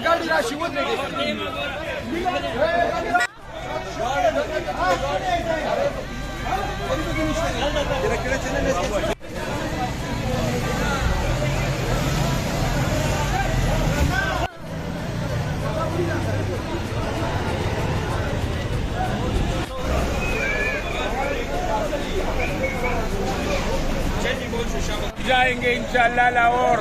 गाडी राशी होत नाही जाएंगे इंशाल्लाह लाहौर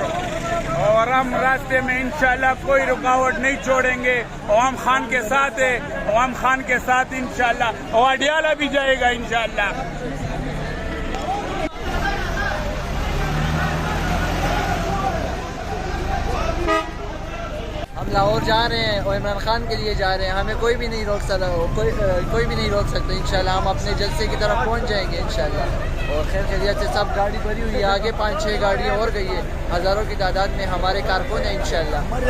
और हम रास्ते में इंशाल्लाह कोई रुकावट नहीं छोड़ेंगे। अवाम खान के साथ है, अवाम खान के साथ इंशाल्लाह। और अडियाला भी जाएगा इंशाल्लाह। हम लाहौर जा रहे हैं और इमरान खान के लिए जा रहे हैं। हमें कोई भी नहीं रोक सकता, कोई भी नहीं रोक सकता। इंशाल्लाह हम अपने जलसे की तरफ पहुंच जाएंगे इंशाल्लाह। और खैर खैरियत से सब गाड़ी भरी हुई है, आगे 5-6 गाड़ियाँ और गई है। हज़ारों की तादाद में हमारे कारकुन हैं इंशाल्लाह। और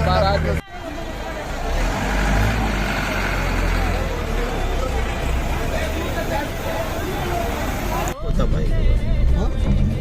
बारात भाई